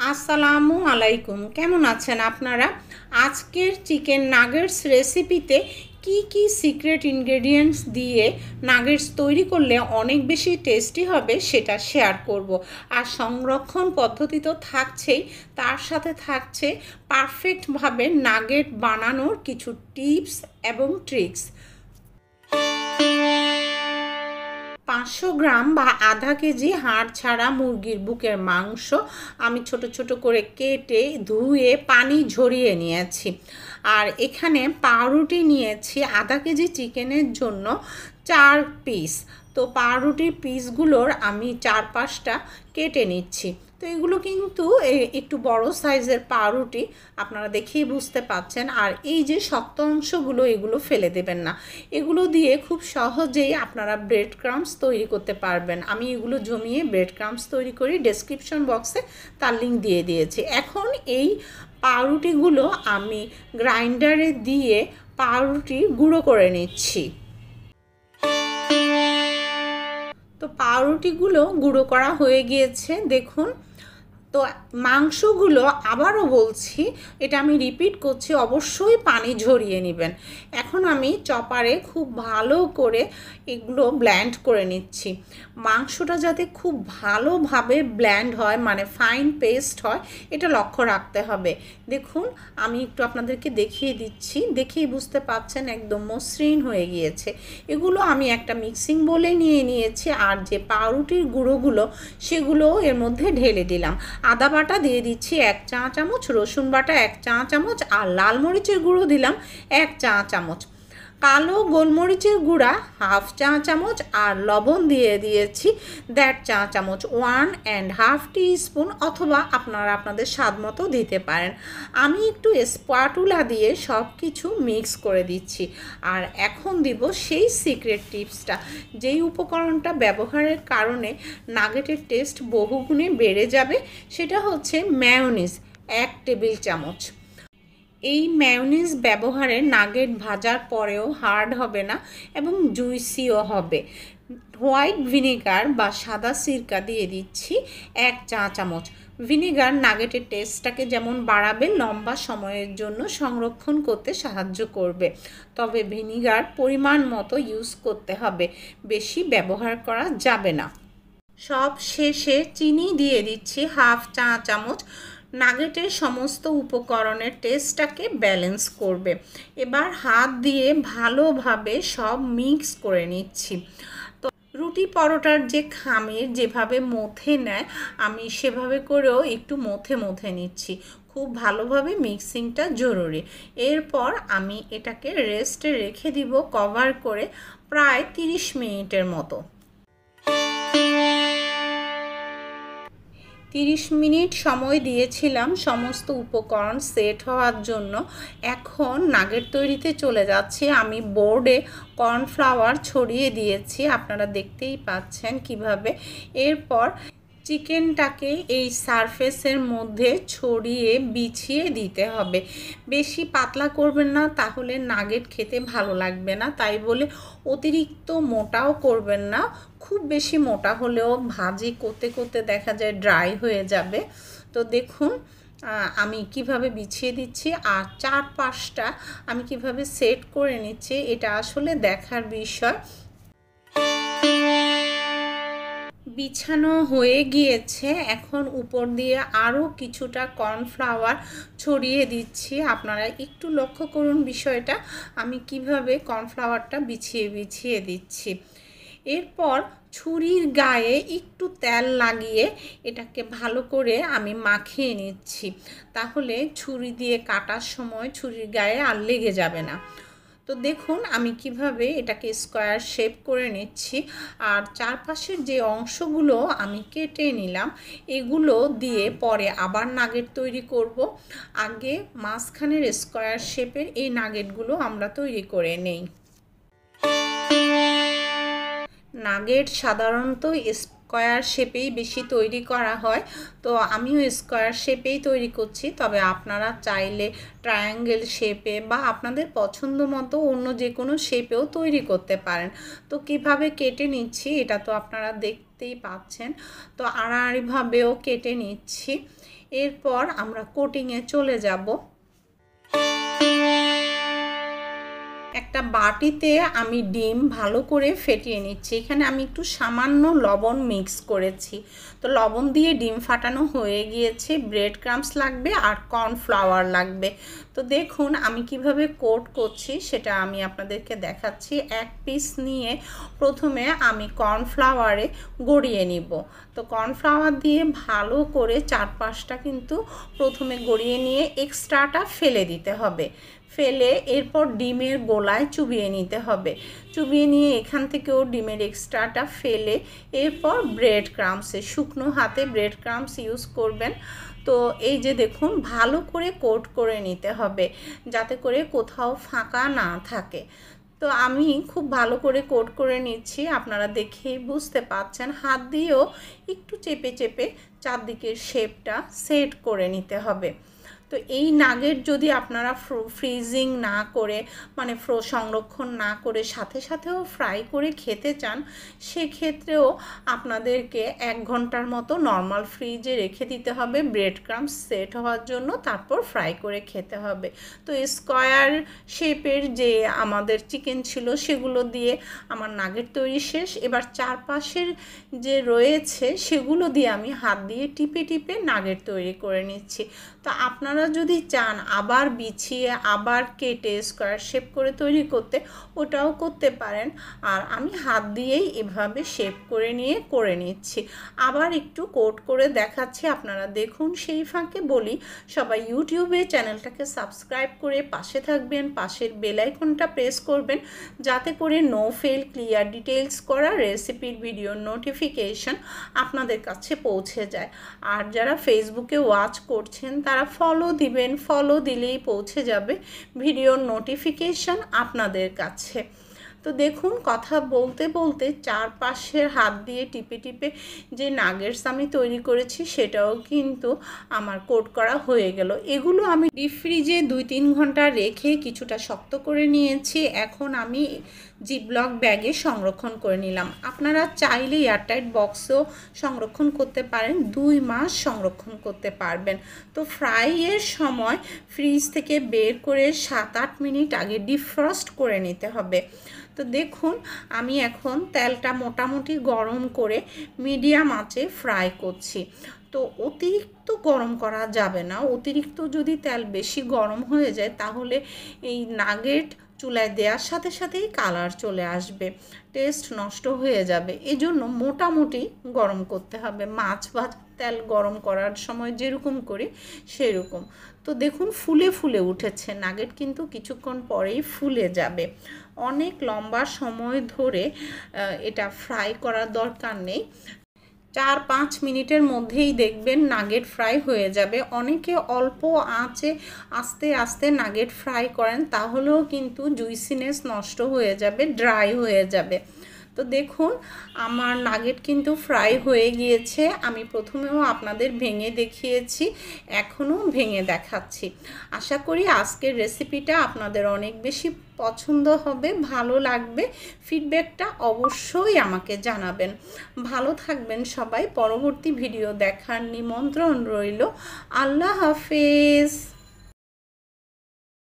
আসসালামু আলাইকুম, কেমন আছেন আপনারা? আজকের চিকেন নাগেটস রেসিপিতে কি কি সিক্রেট ইনগ্রেডিয়েন্টস দিয়ে নাগেটস তৈরি করলে অনেক বেশি টেস্টি হবে সেটা শেয়ার করব। আর সংরক্ষণ পদ্ধতি তো থাকছেই, তার সাথে থাকছে পারফেক্টভাবে নাগেট বানানোর কিছু টিপস এবং ট্রিক্স। 500 গ্রাম বা আধা কেজি হাড় ছাড়া মুরগির বুকের মাংস আমি ছোট ছোট করে কেটে ধুয়ে পানি ঝরিয়ে নিয়েছি। আর এখানে পাউরুটি নিয়েছি আধা কেজি চিকেনের জন্য 4 পিস। তো পাউরুটির পিসগুলোর আমি 4-5টা কেটে নিচ্ছি। তো এগুলো কিন্তু একটু বড় সাইজের পাউরুটি, আপনারা দেখেই বুঝতে পাচ্ছেন। আর এই যে শক্ত অংশগুলো, এগুলো ফেলে দেবেন না। এগুলো দিয়ে খুব সহজেই আপনারা ব্রেড ক্রাম্বস তৈরি করতে পারবেন। আমি এগুলো জমিয়ে ব্রেড ক্রাম্বস তৈরি করি, ডেসক্রিপশন বক্সে তার লিঙ্ক দিয়ে দিয়েছি। এখন এই পাউরুটিগুলো আমি গ্রাইন্ডারে দিয়ে পাউরুটি গুঁড়ো করে নিচ্ছি। তো পাউরুটিগুলো গুঁড়ো করা হয়ে গিয়েছে, দেখুন। তো মাংসগুলো আবারও বলছি, এটা আমি রিপিট করছি, অবশ্যই পানি ঝরিয়ে নেবেন। এখন আমি চপারে খুব ভালো করে এগুলো ব্লেন্ড করে নিচ্ছি। মাংসটা যাতে খুব ভালোভাবে ব্লেন্ড হয়, মানে ফাইন পেস্ট হয়, এটা লক্ষ্য রাখতে হবে। দেখুন, আমি একটু আপনাদেরকে দেখিয়ে দিচ্ছি, দেখেই বুঝতে পাচ্ছেন একদম মসৃণ হয়ে গিয়েছে। এগুলো আমি একটা মিক্সিং বোলে নিয়ে নিয়েছি, আর যে পাউরুটির গুঁড়োগুলো সেগুলো এর মধ্যে ঢেলে দিলাম। আদা বাটা দিয়ে দিচ্ছি 1 চা চামচ, রসুন বাটা 1 চা চামচ, আর লাল মরিচের গুঁড়ো দিলাম 1 চা চামচ, কালো গোলমরিচের গুঁড়া 1/2 চা চামচ, আর লবণ দিয়ে দিয়েছি 1.5 চা চামচ, 1.5 টিস্পুন, অথবা আপনারা আপনাদের স্বাদ মতো দিতে পারেন। আমি একটু স্প্যাটুলা দিয়ে সব কিছু মিক্স করে দিচ্ছি। আর এখন দিব সেই সিক্রেট টিপসটা, যেই উপকরণটা ব্যবহারের কারণে নাগেটের টেস্ট বহুগুণে বেড়ে যাবে। সেটা হচ্ছে মেয়োনিজ, 1 টেবিল চামচ। এই মেয়োনিজ ব্যবহারে নাগেট ভাজার পরেও হার্ড হবে না এবং জুইসিও হবে। হোয়াইট ভিনেগার বা সাদা সিরকা দিয়ে দিচ্ছি 1 চা চামচ। ভিনেগার নাগেটের টেস্টটাকে যেমন বাড়াবে, লম্বা সময়ের জন্য সংরক্ষণ করতে সাহায্য করবে। তবে ভিনেগার পরিমাণ মতো ইউজ করতে হবে, বেশি ব্যবহার করা যাবে না। সব শেষে চিনি দিয়ে দিচ্ছি 1/2 চা চামচ। নাগেটের সমস্ত উপকরণের টেস্টটাকে ব্যালেন্স করবে। এবার হাত দিয়ে ভালোভাবে সব মিক্স করে নিচ্ছি। তো রুটি পরোটার যে খামির যেভাবে মথে নেয়, আমি সেভাবে করেও একটু মথে নিচ্ছি। খুব ভালোভাবে মিক্সিংটা জরুরি। এরপর আমি এটাকে রেস্টে রেখে দিব কভার করে প্রায় 30 মিনিটের মতো। 30 মিনিট সময় দিয়েছিলাম সমস্ত উপকরণ সেট হওয়ার জন্য। এখন নাগেট তৈরিতে চলে যাচ্ছি। আমি বোর্ডে কর্নফ্লাওয়ার ছড়িয়ে দিয়েছি, আপনারা দেখতেই পাচ্ছেন কিভাবে। এরপর চিকেনটাকে এই সারফেসের মধ্যে ছড়িয়ে বিছিয়ে দিতে হবে। বেশি পাতলা করবেন না, তাহলে নাগেট খেতে ভালো লাগবে না। তাই বলে অতিরিক্ত মোটাও করবেন না, খুব বেশি মোটা হলেও ভাজি করতে করতে দেখা যায় ড্রাই হয়ে যাবে। তো দেখুন আমি কিভাবে বিছিয়ে দিচ্ছি, আর 4-5টা আমি কিভাবে সেট করে নিচ্ছি, এটা আসলে দেখার বিষয়। বিছানো হয়ে গিয়েছে, এখন উপর দিয়ে আরও কিছুটা কর্নফ্লাওয়ার ছড়িয়ে দিচ্ছি। আপনারা একটু লক্ষ্য করুন বিষয়টা, আমি কিভাবে কর্নফ্লাওয়ারটা বিছিয়ে দিচ্ছি। এরপর ছুরির গায়ে একটু তেল লাগিয়ে এটাকে ভালো করে আমি মাখিয়ে নিচ্ছি, তাহলে ছুরি দিয়ে কাটার সময় ছুরির গায়ে আর লেগে যাবে না। তো দেখুন আমি কিভাবে এটাকে স্কোয়ার শেপ করে নিচ্ছি। আর চারপাশের যে অংশগুলো আমি কেটে নিলাম, এগুলো দিয়ে পরে আবার নাগেট তৈরি করব। আগে মাঝখানের স্কোয়ার শেপের এই নাগেটগুলো আমরা তৈরি করে নেই। নাগেট সাধারণত স্কয়ার শেপেই বেশি তৈরি করা হয়, তো আমিও স্কয়ার শেপেই তৈরি করছি। তবে আপনারা চাইলে ট্রায়াঙ্গেল শেপে বা আপনাদের পছন্দ মতো অন্য যে কোনো শেপেও তৈরি করতে পারেন। তো কিভাবে কেটে নিচ্ছি এটা তো আপনারা দেখতেই পাচ্ছেন। তো আড়াআড়িভাবেও কেটে নিচ্ছি। এরপর আমরা কোটিংয়ে চলে যাব। একটা বাটিতে আমি ডিম ভালো করে ফেটিয়ে নিচ্ছি। এখানে আমি একটু সামান্য লবণ মিক্স করেছি। তো লবণ দিয়ে ডিম ফাটানো হয়ে গিয়েছে। ব্রেড ক্রাম্বস লাগবে আর কর্নফ্লাওয়ার লাগবে। তো দেখুন আমি কিভাবে কোট করছি সেটা আমি আপনাদেরকে দেখাচ্ছি। এক পিস নিয়ে প্রথমে আমি কর্নফ্লাওয়ারে গড়িয়ে নিব। তো কর্নফ্লাওয়ার দিয়ে ভালো করে চারপাশটা কিন্তু প্রথমে গড়িয়ে নিয়ে এক্সট্রাটা ফেলে দিতে হবে। ফেলে এরপর ডিমের গোলায় চুবিয়ে নিতে হবে। চুবিয়ে নিয়ে এখান থেকেও ডিমের এক্সট্রাটা ফেলে এরপর ব্রেড ক্রাম্বসে শুকনো হাতে ব্রেড ক্রাম্বস ইউজ করবেন। তো এই যে দেখুন ভালো করে কোট করে নিতে হবে যাতে করে কোথাও ফাঁকা না থাকে। তো আমি খুব ভালো করে কোট করে নিচ্ছি, আপনারা দেখেই বুঝতে পাচ্ছেন। হাত দিয়েও একটু চেপে চেপে চারদিকের শেপটা সেট করে নিতে হবে। তো এই নাগেট যদি আপনারা ফ্রিজিং না করে মানে সংরক্ষণ না করে সাথে সাথেও ফ্রাই করে খেতে চান, সেক্ষেত্রেও আপনাদেরকে 1 ঘন্টার মতো নর্মাল ফ্রিজে রেখে দিতে হবে ব্রেড ক্রাম্বস সেট হওয়ার জন্য, তারপর ফ্রাই করে খেতে হবে। তো স্কয়ার শেপের যে আমাদের চিকেন ছিল সেগুলো দিয়ে আমার নাগেট তৈরি শেষ। এবার চারপাশের যে রয়েছে সেগুলো দিয়ে আমি হাত দিয়ে টিপে টিপে নাগেট তৈরি করে নিচ্ছি। তো আপনারা যদি চান আবার বিছিয়ে আবার কেটে স্কয়ার শেপ করে তৈরি করতে, ওটাও করতে পারেন। আর আমি হাত দিয়েই এভাবে শেপ করে নিচ্ছি। আবার একটু কোট করে দেখাচ্ছি, আপনারা দেখুন। সেই ফাঁকে বলি সবাই ইউটিউবে চ্যানেলটাকে সাবস্ক্রাইব করে পাশে থাকবেন, পাশের বেল আইকনটা প্রেস করবেন যাতে করে নো ফেল ক্লিয়ার ডিটেলস করা রেসিপির ভিডিও নোটিফিকেশন আপনাদের কাছে পৌঁছে যায়। আর যারা ফেসবুকে ওয়াচ করছেন তারা ফলো দিবেন, ফলো দিলেই পৌঁছে যাবে ভিডিওর নোটিফিকেশন আপনাদের কাছে। তো দেখুন কথা বলতে বলতে চারপাশের হাত দিয়ে টিপে টিপে যে নাগেটস আমি তৈরি করেছি সেটাও কিন্তু আমার কোট করা হয়ে গেল। এগুলো আমি ডিপ ফ্রিজে 2-3 ঘন্টা রেখে কিছুটা শক্ত করে নিয়েছি। এখন আমি জিপলক ব্যাগে সংরক্ষণ করে নিলাম। আপনারা চাইলে এয়ারটাইট বক্সেও সংরক্ষণ করতে পারেন, 2 মাস সংরক্ষণ করতে পারবেন। তো ফ্রাইয়ের সময় ফ্রিজ থেকে বের করে 7-8 মিনিট আগে ডিফ্রস্ট করে নিতে হবে। তো দেখুন আমি এখন তেলটা মোটামুটি গরম করে মিডিয়াম আঁচে ফ্রাই করছি। তো অতিরিক্ত গরম করা যাবে না। অতিরিক্ত যদি তেল বেশি গরম হয়ে যায় তাহলে এই নাগেট চুলায় দেওয়ার সাথে সাথেই কালার চলে আসবে, টেস্ট নষ্ট হয়ে যাবে। এজন্য মোটামুটি গরম করতে হবে, মাছ ভাজার তেল গরম করার সময় যেরকম করি সেরকম। তো দেখুন ফুলে ফুলে উঠেছে নাগেট, কিন্তু কিছুক্ষণ পরেই ফুলে যাবে। অনেক লম্বা সময় ধরে এটা ফ্রাই করার দরকার নেই, 4-5 মিনিটের মধ্যেই দেখবেন নাগেট ফ্রাই হয়ে যাবে। অনেকে অল্প আঁচে আস্তে আস্তে নাগেট ফ্রাই করেন, তাহলেও কিন্তু জুইসিনেস নষ্ট হয়ে যাবে, ড্রাই হয়ে যাবে। তো দেখুন আমার নাগেট কিন্তু ফ্রাই হয়ে গিয়েছে। আমি প্রথমেও আপনাদের ভেঙে দেখিয়েছি, এখনও ভেঙে দেখাচ্ছি। আশা করি আজকের রেসিপিটা আপনাদের অনেক বেশি পছন্দ হবে, ভালো লাগবে। ফিডব্যাকটা অবশ্যই আমাকে জানাবেন। ভালো থাকবেন সবাই। পরবর্তী ভিডিও দেখার নিমন্ত্রণ রইল। আল্লাহ হাফেজ।